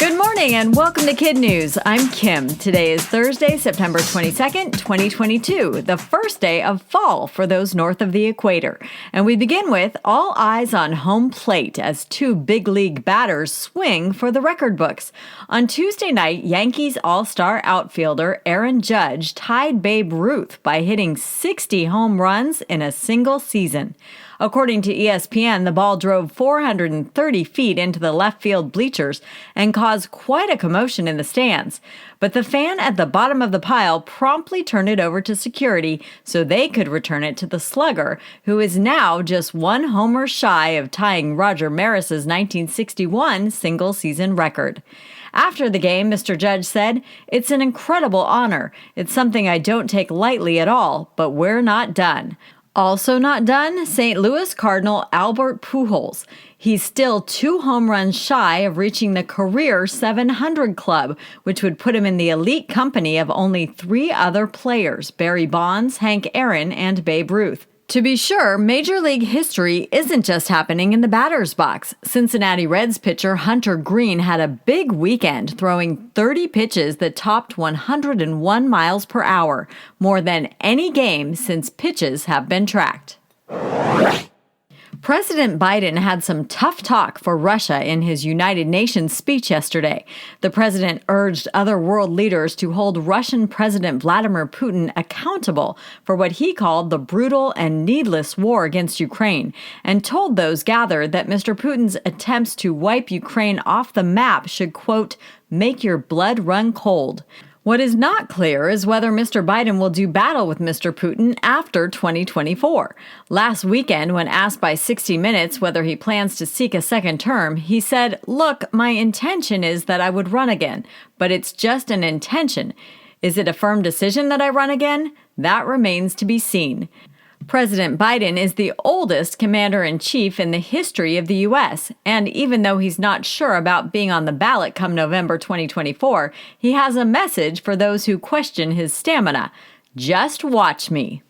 Good morning and welcome to KidNuz. I'm Kim. Today is Thursday, September 22nd, 2022, the first day of fall for those north of the equator. And we begin with all eyes on home plate as two big league batters swing for the record books. On Tuesday night, Yankees all-star outfielder Aaron Judge tied Babe Ruth by hitting 60 home runs in a single season. According to ESPN, the ball drove 430 feet into the left field bleachers and caused quite a commotion in the stands. But the fan at the bottom of the pile promptly turned it over to security so they could return it to the slugger, who is now just one homer shy of tying Roger Maris's 1961 single-season record. After the game, Mr. Judge said, "It's an incredible honor. It's something I don't take lightly at all, but we're not done." Also not done, St. Louis Cardinal Albert Pujols. He's still 2 home runs shy of reaching the career 700 club, which would put him in the elite company of only 3 other players, Barry Bonds, Hank Aaron, and Babe Ruth. To be sure, Major League history isn't just happening in the batter's box. Cincinnati Reds pitcher Hunter Greene had a big weekend, throwing 30 pitches that topped 101 miles per hour, more than any game since pitches have been tracked. President Biden had some tough talk for Russia in his United Nations speech yesterday. The president urged other world leaders to hold Russian President Vladimir Putin accountable for what he called the brutal and needless war against Ukraine, and told those gathered that Mr. Putin's attempts to wipe Ukraine off the map should, quote, make your blood run cold. What is not clear is whether Mr. Biden will do battle with Mr. Putin after 2024. Last weekend, when asked by 60 Minutes whether he plans to seek a second term, he said, "Look, my intention is that I would run again, but it's just an intention. Is it a firm decision that I run again? That remains to be seen." President Biden is the oldest commander-in-chief in the history of the U.S., and even though he's not sure about being on the ballot come November 2024, he has a message for those who question his stamina. Just watch me.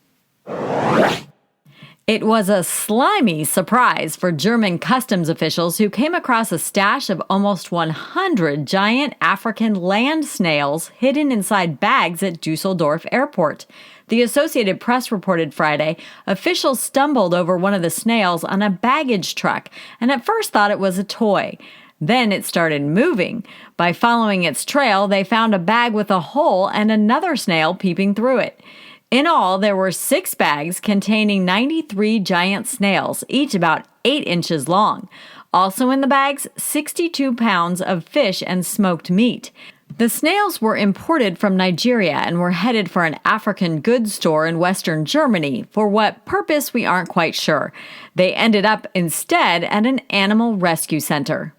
It was a slimy surprise for German customs officials who came across a stash of almost 100 giant African land snails hidden inside bags at Dusseldorf Airport. The Associated Press reported Friday officials stumbled over one of the snails on a baggage truck and at first thought it was a toy. Then it started moving. By following its trail, they found a bag with a hole and another snail peeping through it. In all, there were 6 bags containing 93 giant snails, each about 8 inches long. Also in the bags, 62 pounds of fish and smoked meat. The snails were imported from Nigeria and were headed for an African goods store in Western Germany. For what purpose, we aren't quite sure. They ended up instead at an animal rescue center.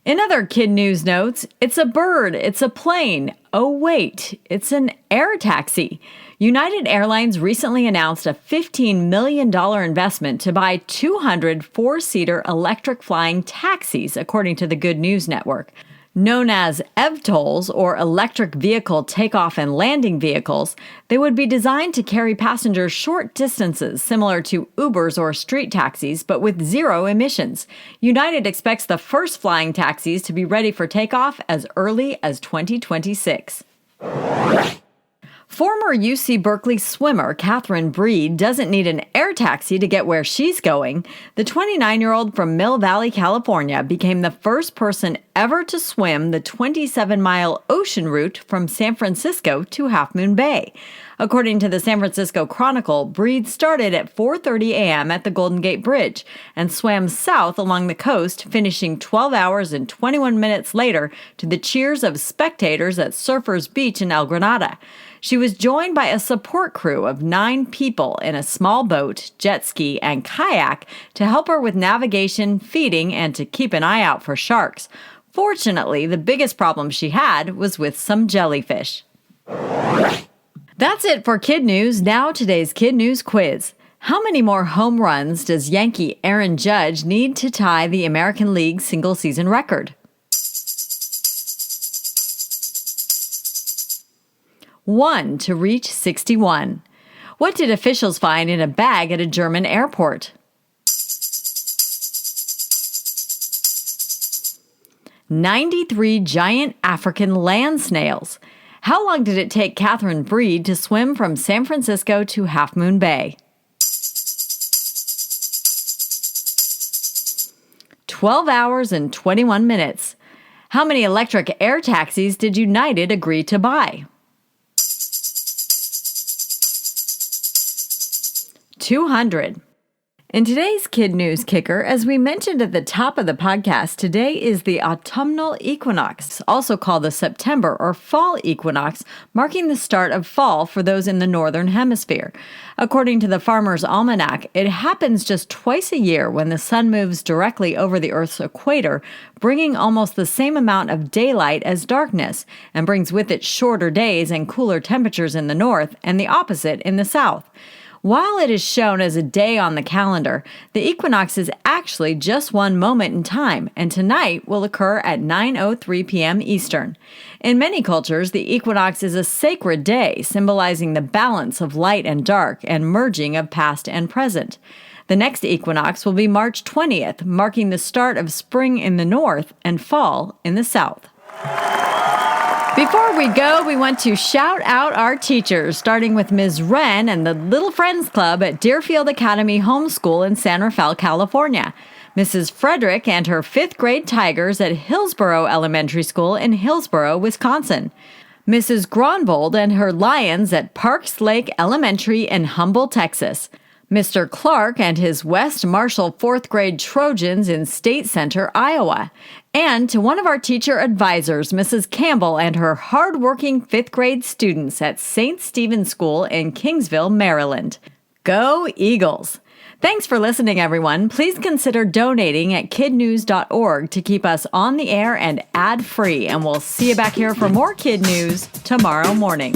In other KidNuz notes, it's a bird, it's a plane. Oh wait, it's an air taxi. United Airlines recently announced a $15 million investment to buy 200 4-seater electric flying taxis, according to the Good News Network. Known as EVTOLs, or electric vehicle takeoff and landing vehicles, they would be designed to carry passengers short distances, similar to Ubers or street taxis, but with 0 emissions. United expects the first flying taxis to be ready for takeoff as early as 2026. Former UC Berkeley swimmer Catherine Breed doesn't need an air taxi to get where she's going. The 29-year-old from Mill Valley, California, became the first person ever to swim the 27-mile ocean route from San Francisco to Half Moon Bay. According to the San Francisco Chronicle, Breed started at 4:30 a.m. at the Golden Gate Bridge and swam south along the coast, finishing 12 hours and 21 minutes later to the cheers of spectators at Surfers Beach in El Granada. She was joined by a support crew of 9 people in a small boat, jet ski, and kayak to help her with navigation, feeding, and to keep an eye out for sharks. Fortunately, the biggest problem she had was with some jellyfish. That's it for KidNuz. Now today's KidNuz quiz. How many more home runs does Yankee Aaron Judge need to tie the American League single-season record? 1 to reach 61. What did officials find in a bag at a German airport? 93 giant African land snails. How long did it take Catherine Breed to swim from San Francisco to Half Moon Bay? 12 hours and 21 minutes. How many electric air taxis did United agree to buy? 200. In today's Kid News Kicker, as we mentioned at the top of the podcast, today is the autumnal equinox, also called the September or fall equinox, marking the start of fall for those in the northern hemisphere. According to the Farmer's Almanac, it happens just twice a year when the sun moves directly over the Earth's equator, bringing almost the same amount of daylight as darkness, and brings with it shorter days and cooler temperatures in the north, and the opposite in the south. While it is shown as a day on the calendar, the equinox is actually just one moment in time, and tonight will occur at 9:03 p.m. Eastern. In many cultures, the equinox is a sacred day, symbolizing the balance of light and dark and merging of past and present. The next equinox will be March 20th, marking the start of spring in the north and fall in the south. Before we go, we want to shout out our teachers, starting with Ms. Wren and the Little Friends Club at Deerfield Academy Homeschool in San Rafael, California. Mrs. Frederick and her 5th grade Tigers at Hillsborough Elementary School in Hillsborough, Wisconsin. Mrs. Gronbold and her Lions at Parks Lake Elementary in Humble, Texas. Mr. Clark and his West Marshall 4th grade Trojans in State Center, Iowa. And to one of our teacher advisors, Mrs. Campbell and her hardworking 5th grade students at St. Stephen's School in Kingsville, Maryland. Go Eagles! Thanks for listening, everyone. Please consider donating at kidnews.org to keep us on the air and ad-free. And we'll see you back here for more Kid News tomorrow morning.